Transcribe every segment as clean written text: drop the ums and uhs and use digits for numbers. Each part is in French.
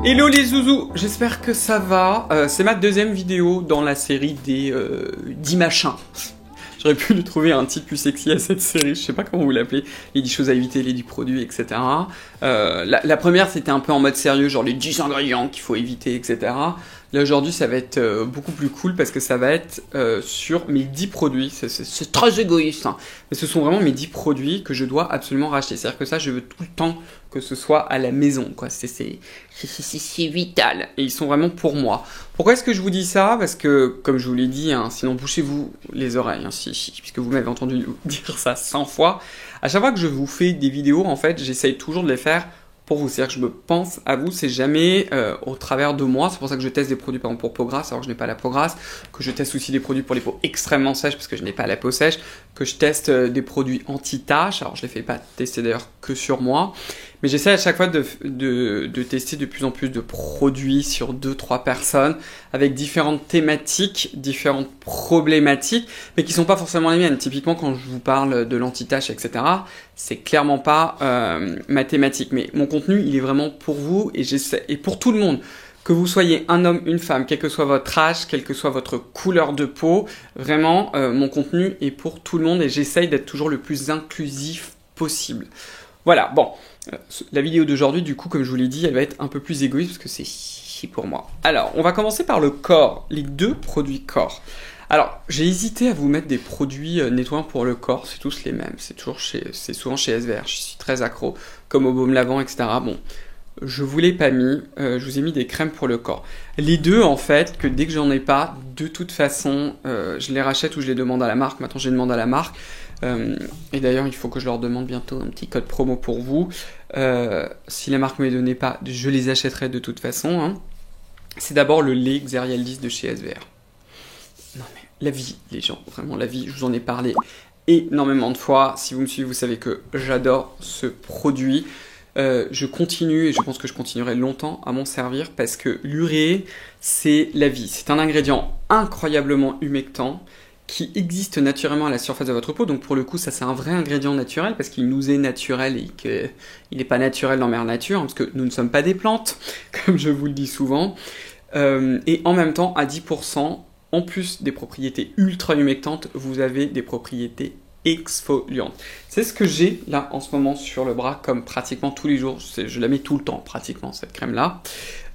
Hello les zouzous, j'espère que ça va. C'est ma deuxième vidéo dans la série des 10 machins. J'aurais pu lui trouver un titre plus sexy à cette série, je sais pas comment vous l'appelez, les 10 choses à éviter, les 10 produits, etc. La première c'était un peu en mode sérieux, genre les 10 ingrédients qu'il faut éviter, etc. Là aujourd'hui ça va être beaucoup plus cool parce que ça va être sur mes 10 produits, c'est très égoïste, hein. Mais ce sont vraiment mes 10 produits que je dois absolument racheter. C'est-à-dire que ça je veux tout le temps que ce soit à la maison, quoi. C'est vital. Et ils sont vraiment pour moi. Pourquoi est-ce que je vous dis ça? Parce que, comme je vous l'ai dit, hein, sinon bouchez-vous les oreilles, hein, puisque vous m'avez entendu dire ça 100 fois. À chaque fois que je vous fais des vidéos, en fait, j'essaye toujours de les faire pour vous. C'est-à-dire que je me pense à vous, c'est jamais au travers de moi. C'est pour ça que je teste des produits par exemple pour peau grasse, alors que je n'ai pas la peau grasse, que je teste aussi des produits pour les peaux extrêmement sèches, parce que je n'ai pas la peau sèche, que je teste des produits anti-taches, alors je les fais pas tester d'ailleurs que sur moi. Mais j'essaie à chaque fois de tester de plus en plus de produits sur 2-3 personnes avec différentes thématiques, différentes problématiques, mais qui ne sont pas forcément les miennes. Typiquement, quand je vous parle de l'anti-tache, etc., c'est clairement pas ma thématique. Mais mon contenu, il est vraiment pour vous et pour tout le monde. Que vous soyez un homme, une femme, quel que soit votre âge, quelle que soit votre couleur de peau, vraiment, mon contenu est pour tout le monde et j'essaye d'être toujours le plus inclusif possible. Voilà, bon, la vidéo d'aujourd'hui, du coup, comme je vous l'ai dit, elle va être un peu plus égoïste parce que c'est pour moi. Alors, on va commencer par le corps, les 2 produits corps. Alors, j'ai hésité à vous mettre des produits nettoyants pour le corps, c'est tous les mêmes, c'est souvent chez SVR, je suis très accro, comme au baume lavant, etc. Bon, je vous l'ai pas mis, je vous ai mis des crèmes pour le corps. Les 2, en fait, que dès que j'en ai pas, de toute façon, je les rachète ou je les demande à la marque. Maintenant, je les demande à la marque. Et d'ailleurs, il faut que je leur demande bientôt un petit code promo pour vous. Si la marque ne me les donnait pas, je les achèterai de toute façon. Hein. C'est d'abord le lait Xerial 10 de chez SVR. Non mais, la vie, les gens, vraiment la vie, je vous en ai parlé énormément de fois. Si vous me suivez, vous savez que j'adore ce produit. Je continue et je pense que je continuerai longtemps à m'en servir parce que l'urée, c'est la vie. C'est un ingrédient incroyablement humectant qui existe naturellement à la surface de votre peau. Donc pour le coup, ça c'est un vrai ingrédient naturel parce qu'il nous est naturel et qu'il n'est pas naturel dans mère nature, hein, parce que nous ne sommes pas des plantes, comme je vous le dis souvent. Et en même temps, à 10%, en plus des propriétés ultra humectantes, vous avez des propriétés exfoliante. C'est ce que j'ai là en ce moment sur le bras comme pratiquement tous les jours. Je la mets tout le temps pratiquement cette crème là.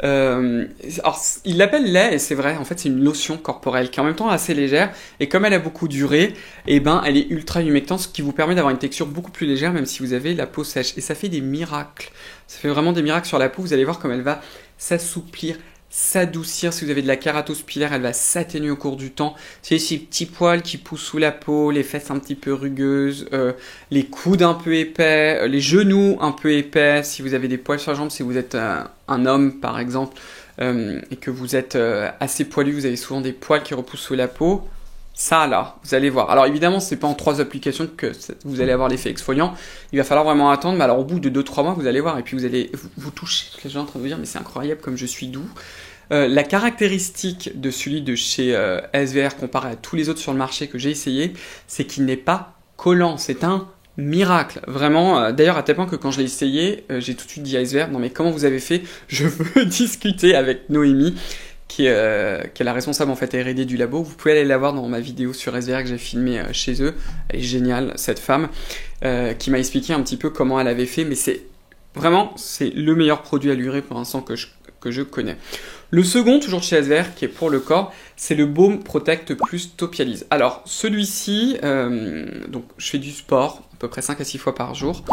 Alors il l'appelle lait et c'est vrai, en fait c'est une lotion corporelle qui est en même temps assez légère et comme elle a beaucoup duré, et ben elle est ultra humectante, ce qui vous permet d'avoir une texture beaucoup plus légère même si vous avez la peau sèche et ça fait des miracles. Ça fait vraiment des miracles sur la peau. Vous allez voir comme elle va s'assouplir, s'adoucir. Si vous avez de la kératose pilaire, elle va s'atténuer au cours du temps. C'est ces petits poils qui poussent sous la peau, les fesses un petit peu rugueuses, les coudes un peu épais, les genoux un peu épais. Si vous avez des poils sur la jambe, si vous êtes un homme par exemple, et que vous êtes assez poilu, vous avez souvent des poils qui repoussent sous la peau. Ça là, vous allez voir. Alors évidemment, c'est pas en 3 applications que vous allez avoir l'effet exfoliant. Il va falloir vraiment attendre. Mais alors au bout de 2-3 mois, vous allez voir. Et puis vous allez vous toucher. Les gens sont en train de vous dire, mais c'est incroyable comme je suis doux. La caractéristique de celui de chez SVR comparé à tous les autres sur le marché que j'ai essayé, c'est qu'il n'est pas collant. C'est un miracle. Vraiment. D'ailleurs, à tel point que quand je l'ai essayé, j'ai tout de suite dit à SVR, non mais comment vous avez fait? Je veux discuter avec Noémie. Qui est la responsable en fait R&D du labo. Vous pouvez aller la voir dans ma vidéo sur SVR que j'ai filmé chez eux. Elle est géniale, cette femme, qui m'a expliqué un petit peu comment elle avait fait, mais c'est le meilleur produit à l'urée pour l'instant que je connais. Le second, toujours de chez SVR, qui est pour le corps, c'est le Baume Protect Plus Topialise. Alors, celui-ci, donc je fais du sport à peu près 5 à 6 fois par jour.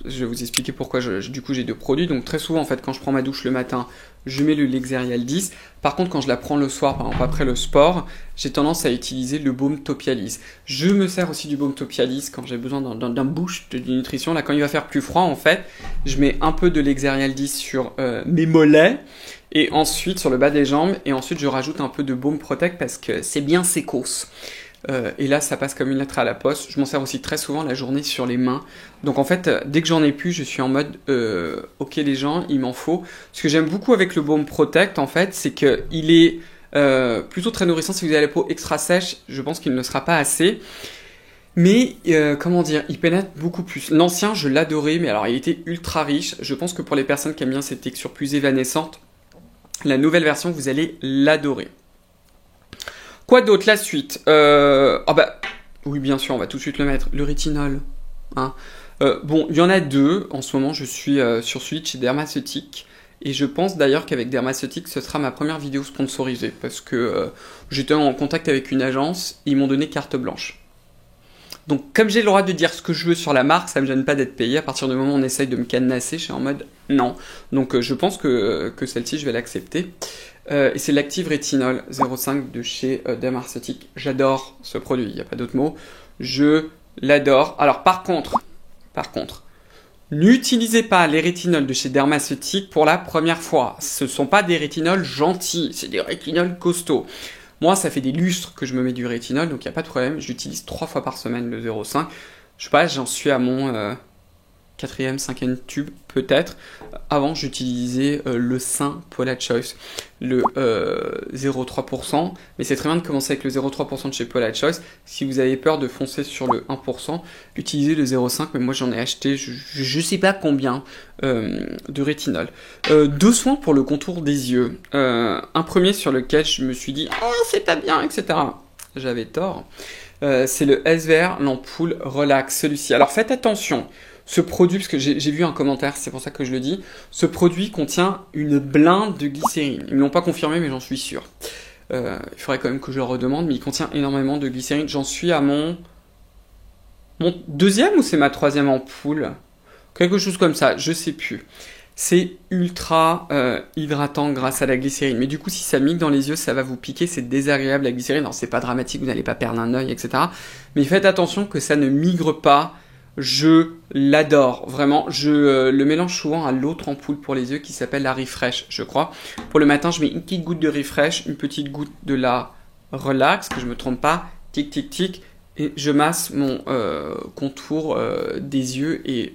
Je vais vous expliquer pourquoi du coup j'ai 2 produits. Donc très souvent en fait quand je prends ma douche le matin, je mets le Xerial 10. Par contre quand je la prends le soir, par exemple après le sport, j'ai tendance à utiliser le Baume Topialise. Je me sers aussi du Baume Topialise quand j'ai besoin d'un boost de nutrition. Là quand il va faire plus froid en fait, je mets un peu de Xerial 10 sur mes mollets. Et ensuite sur le bas des jambes. Et ensuite je rajoute un peu de Baume Protect parce que c'est bien sécos. Et là ça passe comme une lettre à la poste. Je m'en sers aussi très souvent la journée sur les mains. Donc en fait dès que j'en ai plus je suis en mode ok les gens il m'en faut. Ce que j'aime beaucoup avec le Baume Protect en fait c'est qu'il est plutôt très nourrissant. Si vous avez la peau extra sèche je pense qu'il ne sera pas assez. Mais comment dire, il pénètre beaucoup plus. L'ancien je l'adorais mais alors il était ultra riche. Je pense que pour les personnes qui aiment bien cette texture plus évanescente, La nouvelle version, vous allez l'adorer. Quoi d'autre? La suite. Oui, bien sûr, on va tout de suite le mettre. Le rétinol. Hein. Bon, il y en a deux. En ce moment, je suis sur celui de chez Dermaceutique. Et je pense d'ailleurs qu'avec Dermaceutique, ce sera ma première vidéo sponsorisée. Parce que j'étais en contact avec une agence, ils m'ont donné carte blanche. Donc, comme j'ai le droit de dire ce que je veux sur la marque, ça me gêne pas d'être payé. À partir du moment où on essaye de me cadenasser, je suis en mode non. Donc, je pense que celle-ci, je vais l'accepter. Et c'est l'Active Rétinol 05 de chez Dermaceutique. J'adore ce produit, il n'y a pas d'autre mot. Je l'adore. Alors, par contre, n'utilisez pas les rétinols de chez Dermaceutique pour la première fois. Ce ne sont pas des rétinols gentils, c'est des rétinols costauds. Moi, ça fait des lustres que je me mets du rétinol, donc il n'y a pas de problème. J'utilise 3 fois par semaine le 0,5. Je sais pas, j'en suis à mon 4e, 5e tube, peut-être. Avant, j'utilisais le Saint Paula Choice, le 0,3%. Mais c'est très bien de commencer avec le 0,3% de chez Paula Choice. Si vous avez peur de foncer sur le 1%, utilisez le 0,5. Mais moi, j'en ai acheté, je sais pas combien, de rétinol. Deux soins pour le contour des yeux. Un premier sur lequel je me suis dit « Oh, c'est pas bien, etc. » J'avais tort. C'est le SVR, l'ampoule Relax, celui-ci. Alors, faites attention. Ce produit, parce que j'ai vu un commentaire, c'est pour ça que je le dis, ce produit contient une blinde de glycérine. Ils ne l'ont pas confirmé, mais j'en suis sûr. Il faudrait quand même que je le redemande, mais il contient énormément de glycérine. J'en suis à mon deuxième ou c'est ma troisième ampoule? Quelque chose comme ça, je sais plus. C'est ultra hydratant grâce à la glycérine. Mais du coup, si ça mique dans les yeux, ça va vous piquer, c'est désagréable la glycérine. Alors, c'est pas dramatique, vous n'allez pas perdre un œil, etc. Mais faites attention que ça ne migre pas. Je l'adore, vraiment. Je le mélange souvent à l'autre ampoule pour les yeux qui s'appelle la Refresh, je crois. Pour le matin, je mets une petite goutte de Refresh, une petite goutte de la Relax, que je me trompe pas, tic tic tic, et je masse mon contour des yeux et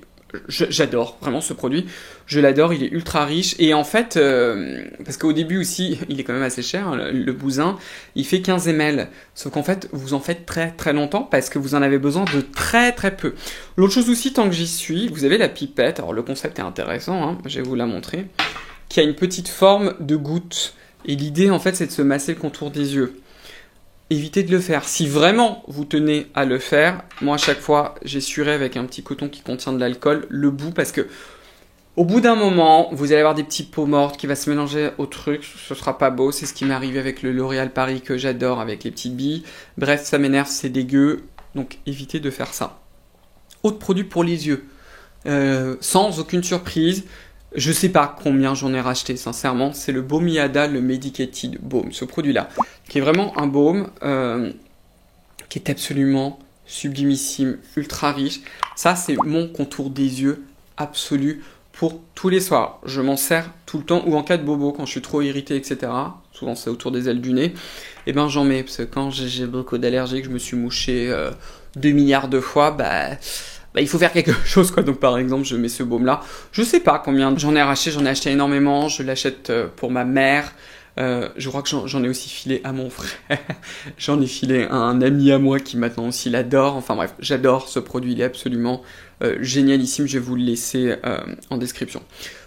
j'adore vraiment ce produit. Je l'adore, il est ultra riche. Et en fait, parce qu'au début aussi, il est quand même assez cher, le bousin, il fait 15 ml. Sauf qu'en fait, vous en faites très très longtemps parce que vous en avez besoin de très très peu. L'autre chose aussi, tant que j'y suis, vous avez la pipette. Alors le concept est intéressant, hein, je vais vous la montrer. Qui a une petite forme de goutte. Et l'idée, en fait, c'est de se masser le contour des yeux. Évitez de le faire. Si vraiment vous tenez à le faire, moi à chaque fois, j'essuierai avec un petit coton qui contient de l'alcool le bout parce que au bout d'un moment, vous allez avoir des petits peaux mortes qui va se mélanger au truc, ce sera pas beau, c'est ce qui m'est arrivé avec le L'Oréal Paris que j'adore avec les petites billes. Bref, ça m'énerve, c'est dégueu, donc évitez de faire ça. Autre produit pour les yeux, sans aucune surprise. Je sais pas combien j'en ai racheté, sincèrement. C'est le Baume Iada, le Medicated Baume, ce produit-là, qui est vraiment un baume qui est absolument sublimissime, ultra riche. Ça, c'est mon contour des yeux absolu pour tous les soirs. Je m'en sers tout le temps, ou en cas de bobo, quand je suis trop irrité, etc. Souvent, c'est autour des ailes du nez. Et ben, j'en mets, parce que quand j'ai beaucoup d'allergies, que je me suis mouché 2 milliards de fois, il faut faire quelque chose, quoi. Donc, par exemple, je mets ce baume-là. Je sais pas combien j'en ai racheté. J'en ai acheté énormément. Je l'achète pour ma mère. Je crois que j'en ai aussi filé à mon frère. J'en ai filé à un ami à moi qui maintenant aussi l'adore. Enfin bref, j'adore ce produit. Il est absolument génialissime. Je vais vous le laisser en description.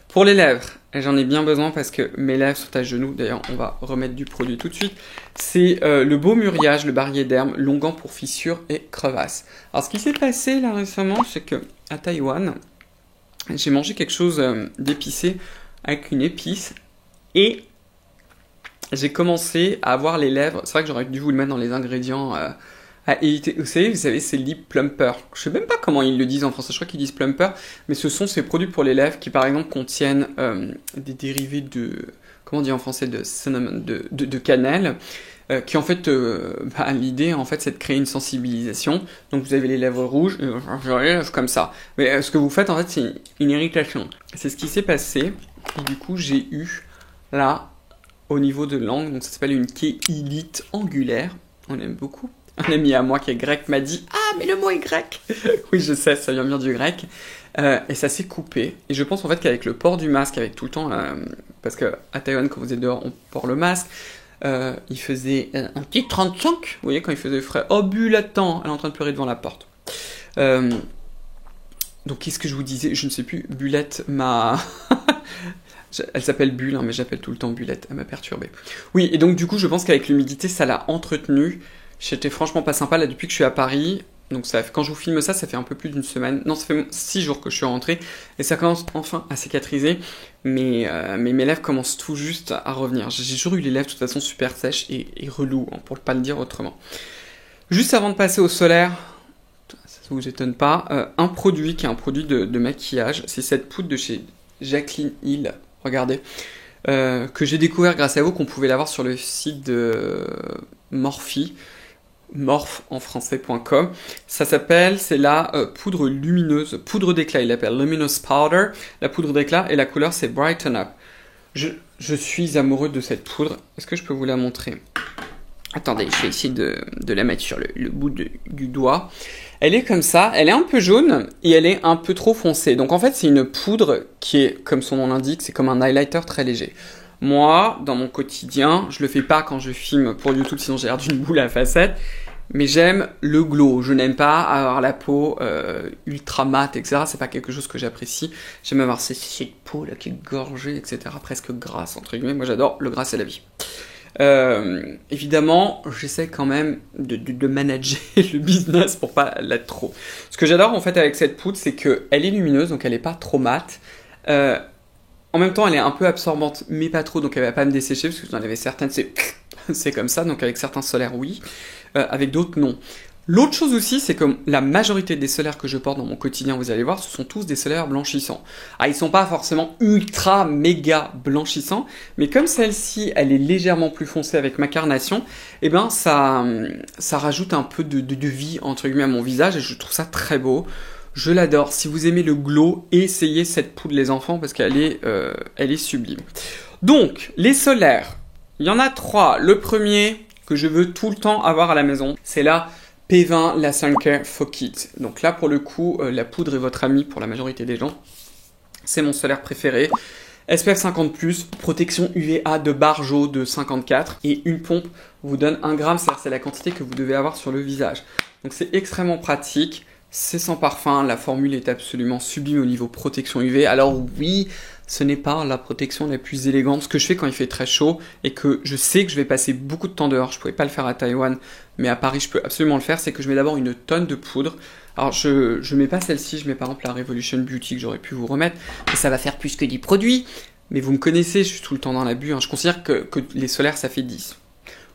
Pour les lèvres, j'en ai bien besoin parce que mes lèvres sont à genoux. D'ailleurs, on va remettre du produit tout de suite. C'est le Baume Uriage, le Barrier Derme, longuant pour fissures et crevasses. Alors, ce qui s'est passé là récemment, c'est que à Taïwan, j'ai mangé quelque chose d'épicé avec une épice et j'ai commencé à avoir les lèvres. C'est vrai que j'aurais dû vous le mettre dans les ingrédients à éviter. Vous savez, c'est Lip Plumper. Je sais même pas comment ils le disent en français. Je crois qu'ils disent Plumper, mais ce sont ces produits pour les lèvres qui, par exemple, contiennent des dérivés de, comment on dit en français, de cinnamon, de cannelle, qui en fait, l'idée en fait, c'est de créer une sensibilisation. Donc vous avez les lèvres rouges, et les lèvres comme ça. Mais ce que vous faites en fait, c'est une irritation. C'est ce qui s'est passé. Et du coup, j'ai eu là au niveau de l'angle, donc ça s'appelle une kéylite angulaire. On aime beaucoup. Un ami à moi qui est grec m'a dit « Ah, mais le mot est grec !» Oui, je sais, ça vient bien du grec. Et ça s'est coupé. Et je pense en fait qu'avec le port du masque, avec tout le temps, parce qu'à Taïwan, quand vous êtes dehors, on porte le masque, il faisait un petit 35, vous voyez, quand il faisait frais. Oh, Bulle, attends, elle est en train de pleurer devant la porte. Donc, qu'est-ce que je vous disais? Je ne sais plus. Bullette m'a Elle s'appelle Bulle, hein, mais j'appelle tout le temps Bullette, elle m'a perturbé. Oui, et donc du coup, je pense qu'avec l'humidité, ça l'a entretenue. J'étais franchement pas sympa là depuis que je suis à Paris. Donc quand je vous filme ça, ça fait un peu plus d'une semaine. Non, ça fait 6 jours que je suis rentré. Et ça commence enfin à cicatriser. Mais mes lèvres commencent tout juste à revenir. J'ai toujours eu les lèvres de toute façon super sèches et relou, hein, pour ne pas le dire autrement. Juste avant de passer au solaire, ça vous étonne pas, un produit qui est un produit de maquillage. C'est cette poudre de chez Jaclyn Hill. Regardez. Que j'ai découvert grâce à vous, qu'on pouvait l'avoir sur le site de Morphe en français.com. Ça s'appelle, c'est la poudre lumineuse, poudre d'éclat, il l'appelle Luminous Powder. La poudre d'éclat et la couleur c'est Brighten Up. Je suis amoureux de cette poudre. Est-ce que je peux vous la montrer? Attendez, je vais essayer de la mettre sur le bout du doigt. Elle est comme ça, elle est un peu jaune et elle est un peu trop foncée. Donc en fait, c'est une poudre qui est, comme son nom l'indique, c'est comme un highlighter très léger. Moi, dans mon quotidien, je le fais pas quand je filme pour YouTube, sinon j'ai l'air d'une boule à facettes. Mais j'aime le glow. Je n'aime pas avoir la peau ultra mate, etc. C'est pas quelque chose que j'apprécie. J'aime avoir cette peau là qui est gorgée, etc. Presque grasse, entre guillemets. Moi, j'adore le gras, c'est la vie. Évidemment, j'essaie quand même de manager le business pour pas l'être trop. Ce que j'adore en fait avec cette poudre, c'est qu'elle est lumineuse, donc elle est pas trop mate. En même temps, elle est un peu absorbante, mais pas trop, donc elle va pas me dessécher, parce que j'en avais certaines, c'est comme ça, donc avec certains solaires, oui. Avec d'autres, non. L'autre chose aussi, c'est que la majorité des solaires que je porte dans mon quotidien, vous allez voir, ce sont tous des solaires blanchissants. Ah, ils sont pas forcément ultra méga blanchissants, mais comme celle-ci, elle est légèrement plus foncée avec ma carnation, eh ben ça rajoute un peu de vie entre guillemets à mon visage et je trouve ça très beau. Je l'adore. Si vous aimez le glow, essayez cette poudre les enfants parce qu'elle est sublime. Donc, les solaires, il y en a 3. Le premier que je veux tout le temps avoir à la maison, c'est la P20 La Skincare for Kids. Donc là, pour le coup, la poudre est votre amie pour la majorité des gens. C'est mon solaire préféré. SPF 50+, protection UVA de Barjo de 54 et une pompe vous donne 1 gramme, c'est-à-dire c'est la quantité que vous devez avoir sur le visage. Donc c'est extrêmement pratique. C'est sans parfum, la formule est absolument sublime au niveau protection UV. Alors oui, ce n'est pas la protection la plus élégante. Ce que je fais quand il fait très chaud et que je sais que je vais passer beaucoup de temps dehors, je ne pouvais pas le faire à Taïwan, mais à Paris je peux absolument le faire, c'est que je mets d'abord une tonne de poudre. Alors je mets pas celle-ci, je mets par exemple la Revolution Beauty que j'aurais pu vous remettre, mais ça va faire plus que 10 produits. Mais vous me connaissez, je suis tout le temps dans l'abus, hein. Je considère que les solaires ça fait 10.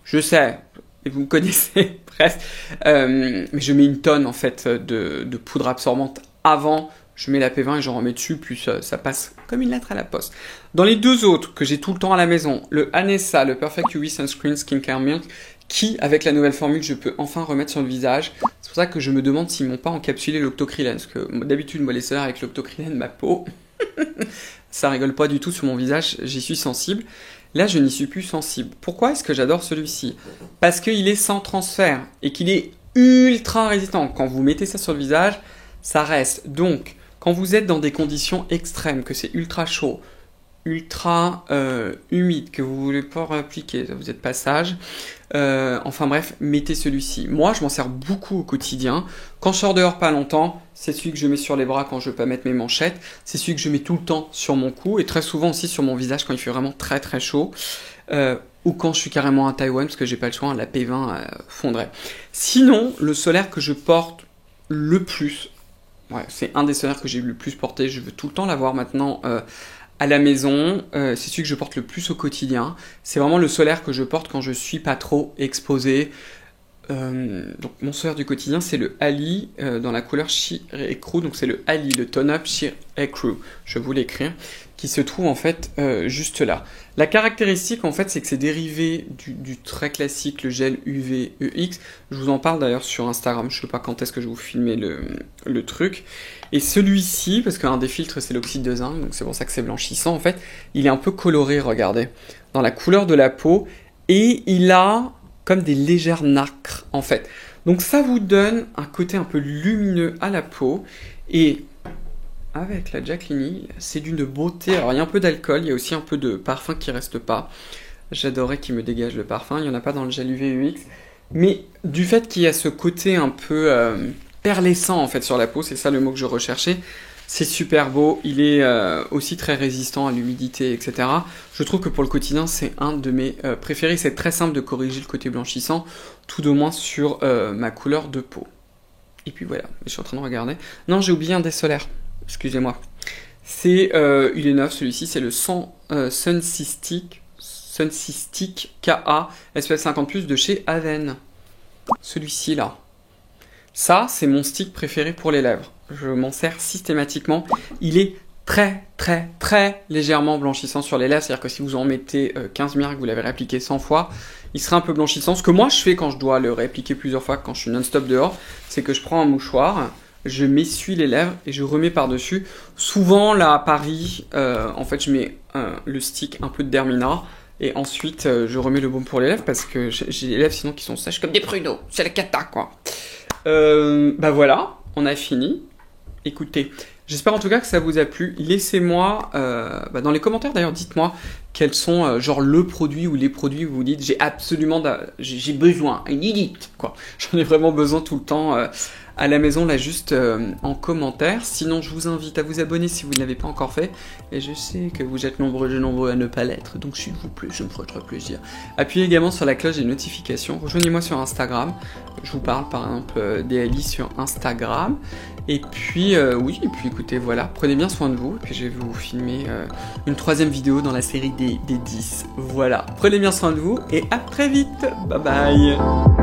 Je sais, et vous me connaissez, bref. Mais je mets une tonne en fait de poudre absorbante avant, je mets la P20 et j'en remets dessus, puis ça passe comme une lettre à la poste. Dans les deux autres que j'ai tout le temps à la maison, le Anessa, le Perfect UV Sunscreen Skincare Milk, qui, avec la nouvelle formule, je peux enfin remettre sur le visage. C'est pour ça que je me demande s'ils m'ont pas encapsulé l'octocrylène, parce que d'habitude, moi les solaires avec l'octocrylène, ma peau, ça rigole pas du tout sur mon visage, j'y suis sensible. Là, je n'y suis plus sensible. Pourquoi est-ce que j'adore celui-ci? Parce qu'il est sans transfert et qu'il est ultra résistant. Quand vous mettez ça sur le visage, ça reste. Donc, quand vous êtes dans des conditions extrêmes, que c'est ultra chaud, ultra humide, que vous voulez pas appliquer, vous êtes pas sage, enfin bref, mettez celui-ci. Moi, je m'en sers beaucoup au quotidien. Quand je sors dehors pas longtemps, c'est celui que je mets sur les bras quand je veux pas mettre mes manchettes. C'est celui que je mets tout le temps sur mon cou et très souvent aussi sur mon visage quand il fait vraiment très très chaud. Ou quand je suis carrément à Taïwan parce que j'ai pas le choix, la P20 fondrait. Sinon, le solaire que je porte le plus, ouais, c'est un des solaires que j'ai le plus porté, je veux tout le temps l'avoir maintenant à la maison, c'est celui que je porte le plus au quotidien. C'est vraiment le solaire que je porte quand je suis pas trop exposé. Donc mon solaire du quotidien, c'est le Ali dans la couleur Sheer Ecru. Donc c'est le Ali, le Tone Up Sheer Ecru. Je vais vous l'écrire, qui se trouve en fait juste là. La caractéristique en fait, c'est que c'est dérivé du très classique, le gel UV-EX. Je vous en parle d'ailleurs sur Instagram. Je sais pas quand est-ce que je vais vous filmer le truc. Et celui-ci, parce qu'un des filtres c'est l'oxyde de zinc, donc c'est pour ça que c'est blanchissant en fait, il est un peu coloré, regardez, dans la couleur de la peau, et il a comme des légères nacres en fait. Donc ça vous donne un côté un peu lumineux à la peau, et avec la Jaclyn Hill, c'est d'une beauté. Alors il y a un peu d'alcool, il y a aussi un peu de parfum qui reste pas. J'adorais qu'il me dégage le parfum, il n'y en a pas dans le gel UV-UX, mais du fait qu'il y a ce côté un peu perlescent en fait sur la peau, c'est ça le mot que je recherchais, C'est super beau, il est aussi très résistant à l'humidité, etc. Je trouve que pour le quotidien, c'est un de mes préférés. C'est très simple de corriger le côté blanchissant, tout au moins sur ma couleur de peau. Et puis voilà, je suis en train de regarder. Non, j'ai oublié un dé solaire, excusez-moi. Il est neuf celui-ci, c'est le Sunsistic KA SPF 50+ de chez Aven. Celui-ci là. Ça, c'est mon stick préféré pour les lèvres. Je m'en sers systématiquement. Il est très légèrement blanchissant sur les lèvres. C'est-à-dire que si vous en mettez 15 ml, que vous l'avez réappliqué 100 fois, il sera un peu blanchissant. Ce que moi je fais quand je dois le réappliquer plusieurs fois, quand je suis non-stop dehors, c'est que je prends un mouchoir, je m'essuie les lèvres et je remets par-dessus. Souvent, là à Paris, en fait, je mets le stick, un peu de Dermina, et ensuite je remets le baume pour les lèvres parce que j'ai les lèvres sinon qui sont sèches comme des pruneaux. C'est la cata, quoi. Bah voilà, on a fini. Écoutez, j'espère en tout cas que ça vous a plu. Laissez-moi, dans les commentaires d'ailleurs, dites-moi quels sont genre le produit ou les produits où vous dites j'ai besoin, I need it, quoi. J'en ai vraiment besoin tout le temps à la maison, là juste en commentaire. Sinon, je vous invite à vous abonner si vous ne l'avez pas encore fait. Et je sais que vous êtes nombreux à ne pas l'être, donc s'il vous plaît, je me ferai très plaisir. Appuyez également sur la cloche des notifications. Rejoignez-moi sur Instagram. Je vous parle par exemple d'Ali sur Instagram. Et puis, oui, et puis écoutez, voilà, prenez bien soin de vous. Et puis je vais vous filmer une 3e vidéo dans la série des 10. Voilà, prenez bien soin de vous et à très vite. Bye bye.